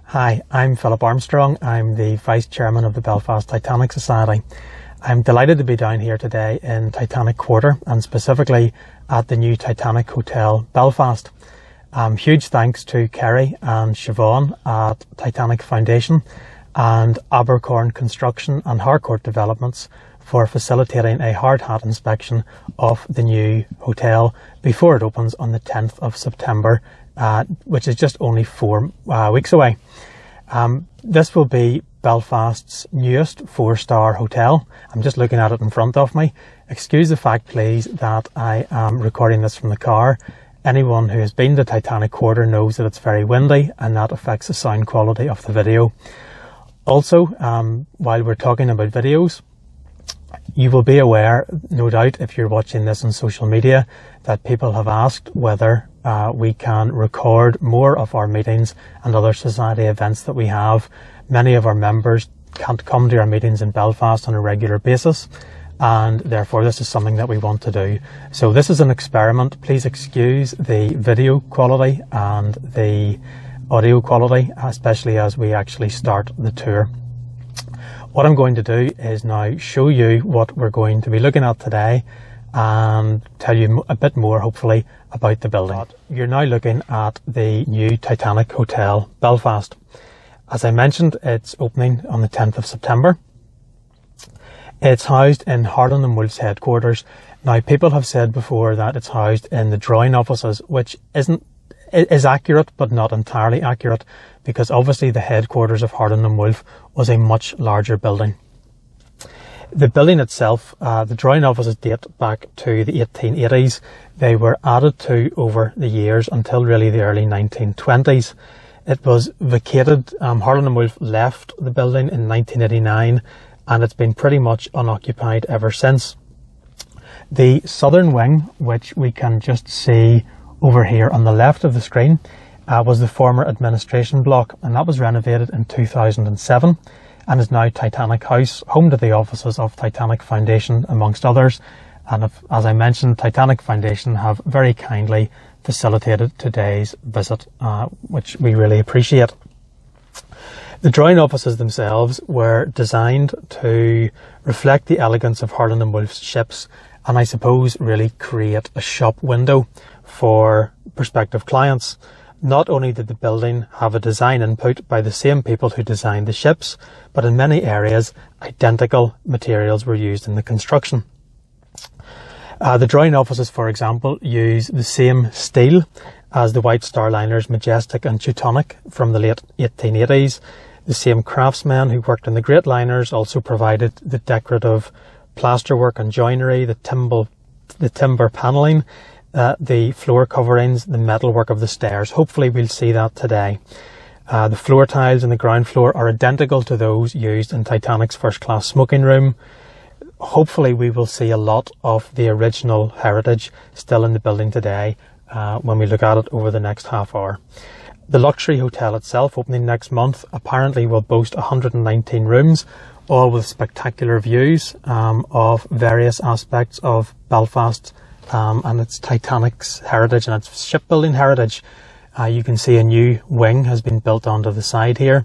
Hi, I'm Philip Armstrong. I'm the Vice Chairman of the Belfast Titanic Society. I'm delighted to be down here today in Titanic Quarter and specifically at the new Titanic Hotel Belfast. Huge thanks to Kerry and Siobhan at Titanic Foundation and Abercorn Construction and Harcourt Developments for facilitating a hard hat inspection of the new hotel before it opens on the 10th of September, which is just only 4 weeks away. This will be Belfast's newest 4-star hotel. I'm just looking at it in front of me. Excuse the fact, please, that I am recording this from the car. Anyone who has been to Titanic Quarter knows that it's very windy and that affects the sound quality of the video. Also, while we're talking about videos, you will be aware, no doubt, if you're watching this on social media, that people have asked whether we can record more of our meetings and other society events that we have. Many of our members can't come to our meetings in Belfast on a regular basis, and therefore this is something that we want to do. So this is an experiment. Please excuse the video quality and the audio quality, especially as we actually start the tour. What I'm going to do is now show you what we're going to be looking at today and tell you a bit more, hopefully, about the building. You're now looking at the new Titanic Hotel Belfast. As I mentioned, it's opening on the 10th of September. It's housed in Harland and Wolff's headquarters. Now, people have said before that it's housed in the drawing offices, which is accurate, but not entirely accurate, because obviously the headquarters of Harland and Wolff was a much larger building. The building itself, the drawing offices date back to the 1880s. They were added to over the years until really the early 1920s. It was vacated. Harland and Wolff left the building in 1989 and it's been pretty much unoccupied ever since. The southern wing, which we can just see over here on the left of the screen, was the former administration block, and that was renovated in 2007 and is now Titanic House, home to the offices of Titanic Foundation amongst others. And as I mentioned, Titanic Foundation have very kindly facilitated today's visit, which we really appreciate. The drawing offices themselves were designed to reflect the elegance of Harland and Wolff's ships, and I suppose really create a shop window for prospective clients. Not only did the building have a design input by the same people who designed the ships, but in many areas identical materials were used in the construction. The drawing offices, for example, use the same steel as the White Star Liners Majestic and Teutonic from the late 1880s. The same craftsmen who worked in the Great Liners also provided the decorative plasterwork and joinery, the timber panelling, the floor coverings, the metalwork of the stairs. Hopefully we'll see that today. The floor tiles in the ground floor are identical to those used in Titanic's first class smoking room. Hopefully we will see a lot of the original heritage still in the building today when we look at it over the next half hour. The luxury hotel itself, opening next month, apparently will boast 119 rooms, all with spectacular views of various aspects of Belfast and its Titanic's heritage and its shipbuilding heritage. You can see a new wing has been built onto the side here.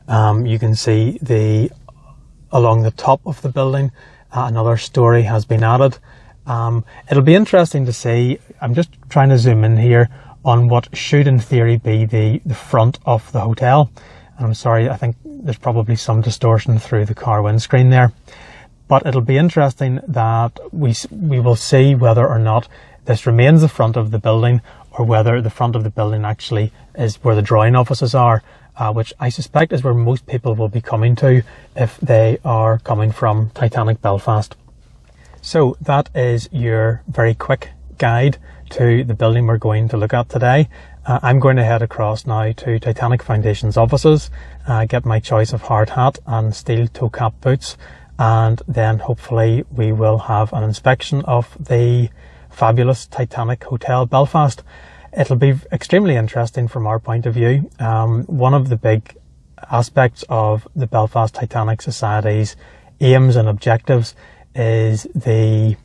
You can see along the top of the building, another story has been added. It'll be interesting to see. I'm just trying to zoom in here on what should in theory be the front of the hotel. And I'm sorry, I think there's probably some distortion through the car windscreen there. But it'll be interesting that we will see whether or not this remains the front of the building or whether the front of the building actually is where the drawing offices are, which I suspect is where most people will be coming to if they are coming from Titanic Belfast. So that is your very quick guide to the building we're going to look at today. I'm going to head across now to Titanic Foundation's offices, get my choice of hard hat and steel toe cap boots, and then hopefully we will have an inspection of the fabulous Titanic Hotel Belfast. It'll be extremely interesting from our point of view. One of the big aspects of the Belfast Titanic Society's aims and objectives is the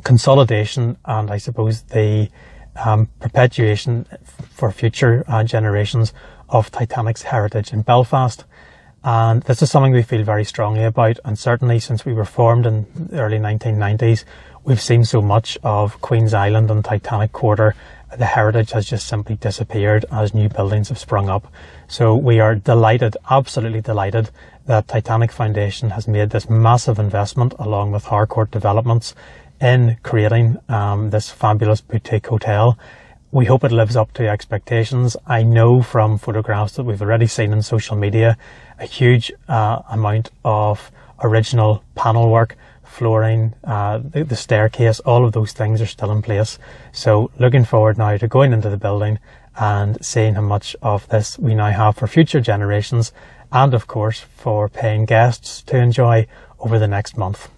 consolidation and I suppose the perpetuation for future generations of Titanic's heritage in Belfast. And this is something we feel very strongly about, and certainly since we were formed in the early 1990s, we've seen so much of Queen's Island and Titanic Quarter. The heritage has just simply disappeared as new buildings have sprung up. So we are delighted, absolutely delighted, that Titanic Foundation has made this massive investment along with Harcourt Developments in creating this fabulous boutique hotel. We hope it lives up to expectations. I know from photographs that we've already seen on social media a huge amount of original panel work, flooring, the staircase, all of those things are still in place. So looking forward now to going into the building and seeing how much of this we now have for future generations, and of course for paying guests to enjoy over the next month.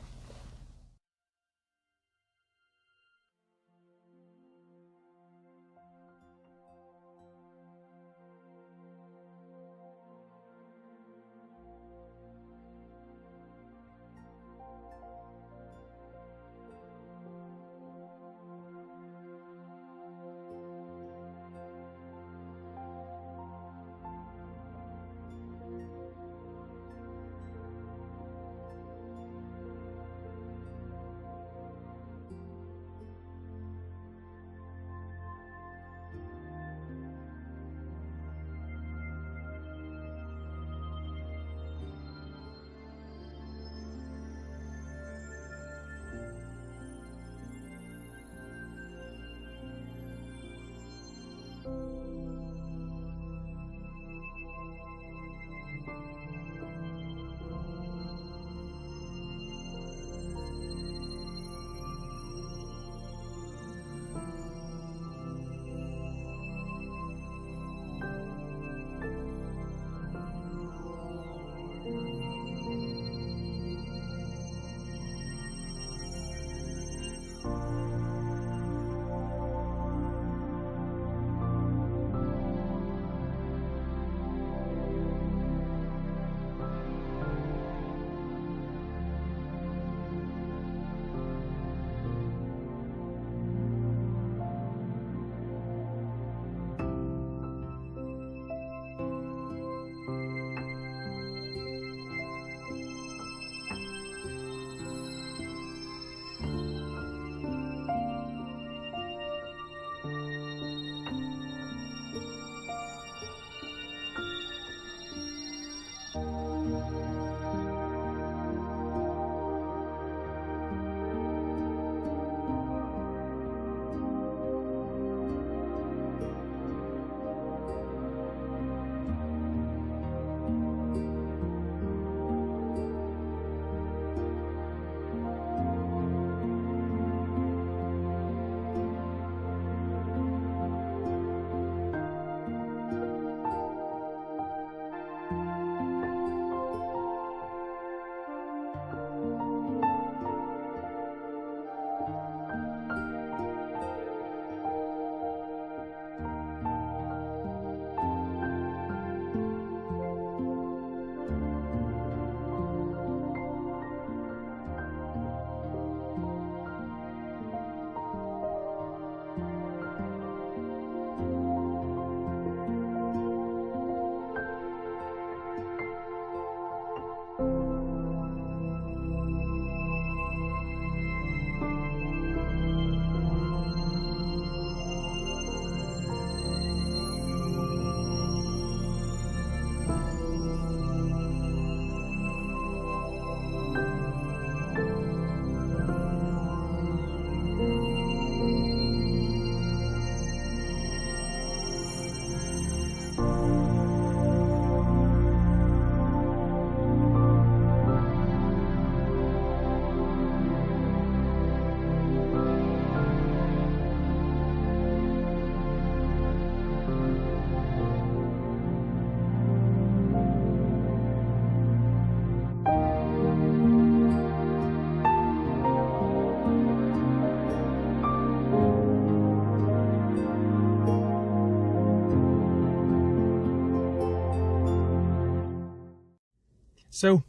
So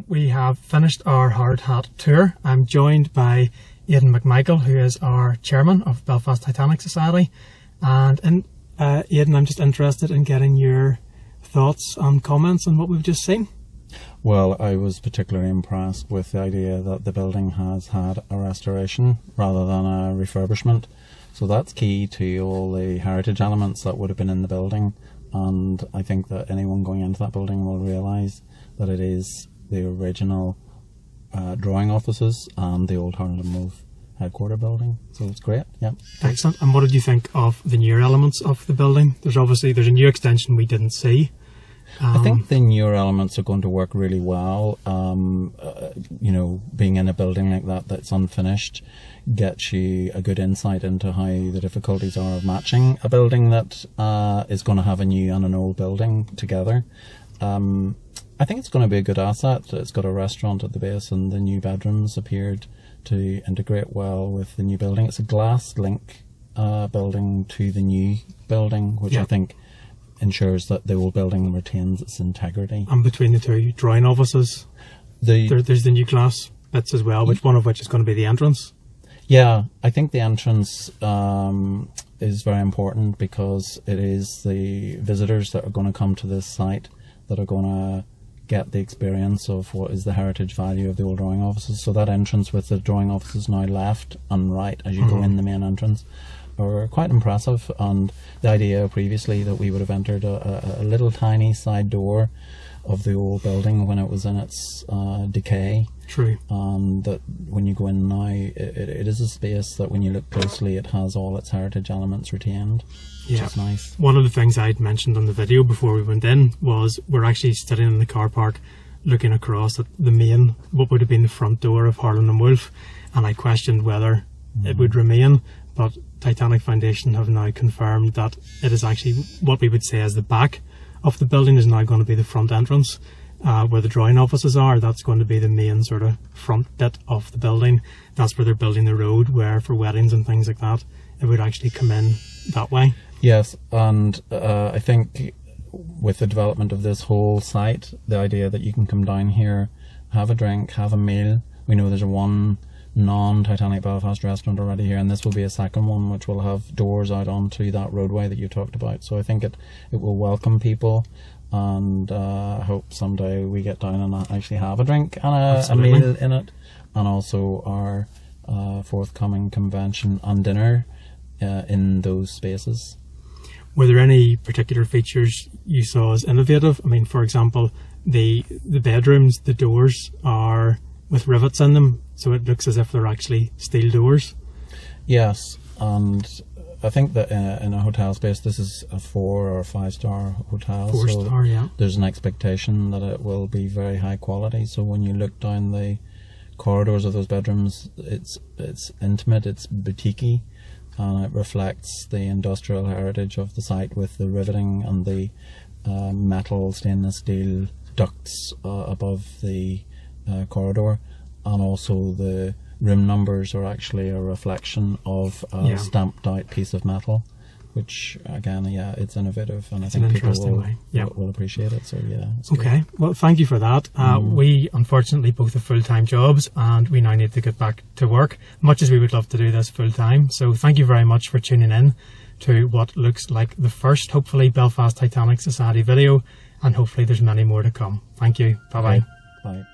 we have finished our hard hat tour. I'm joined by Aidan McMichael, who is our chairman of Belfast Titanic Society. And Aidan, I'm just interested in getting your thoughts and comments on what we've just seen? Well, I was particularly impressed with the idea that the building has had a restoration rather than a refurbishment. So that's key to all the heritage elements that would have been in the building. And I think that anyone going into that building will realise that it is the original drawing offices and the old Harland and Wolff headquarter building. So it's great, yeah. Excellent. And what did you think of the newer elements of the building? There's a new extension we didn't see. I think the newer elements are going to work really well. You know, being in a building like that that's unfinished gets you a good insight into how the difficulties are of matching a building that is going to have a new and an old building together. I think it's going to be a good asset. It's got a restaurant at the base and the new bedrooms appeared to integrate well with the new building. It's a glass link building to the new building, which I think ensures that the old building retains its integrity. And between the two drawing offices, there's the new glass bits as well, one of which is going to be the entrance. Yeah, I think the entrance is very important because it is the visitors that are going to come to this site that are going to get the experience of what is the heritage value of the old drawing offices. So that entrance with the drawing offices now left and right as you go in the main entrance are quite impressive. And the idea previously that we would have entered a little tiny side door of the old building when it was in its decay. True. And that when you go in now, it is a space that when you look closely, it has all its heritage elements retained, which is nice. One of the things I'd mentioned on the video before we went in was we're actually sitting in the car park looking across at the main, what would have been the front door of Harland and Wolff, and I questioned whether it would remain, but Titanic Foundation have now confirmed that it is actually what we would say as the back of the building is now going to be the front entrance. Where the drawing offices are, that's going to be the main sort of front bit of the building. That's where they're building the road, where for weddings and things like that, it would actually come in that way. Yes, and I think with the development of this whole site, the idea that you can come down here, have a drink, have a meal. We know there's one non-Titanic Belfast restaurant already here, and this will be a second one which will have doors out onto that roadway that you talked about. So I think it will welcome people, and I hope someday we get down and actually have a drink and a meal in it, and also our forthcoming convention and dinner in those spaces. Were there any particular features you saw as innovative? I mean, for example, the bedrooms, the doors are with rivets in them, so it looks as if they're actually steel doors. Yes, and I think that in a hotel space, this is a 4 or 5 star hotel. 4 star, yeah. There's an expectation that it will be very high quality. So when you look down the corridors of those bedrooms, it's intimate, it's boutique-y, and it reflects the industrial heritage of the site with the riveting and the metal stainless steel ducts above the corridor, and also the room numbers are actually a reflection of a stamped out piece of metal, which again, it's innovative, and I think people will appreciate it. So it's okay great. Well, thank you for that. We unfortunately both have full-time jobs, and we now need to get back to work, much as we would love to do this full-time. So thank you very much for tuning in to what looks like the first, hopefully, Belfast Titanic Society video, and hopefully there's many more to come. Thank you. Bye-bye. Bye.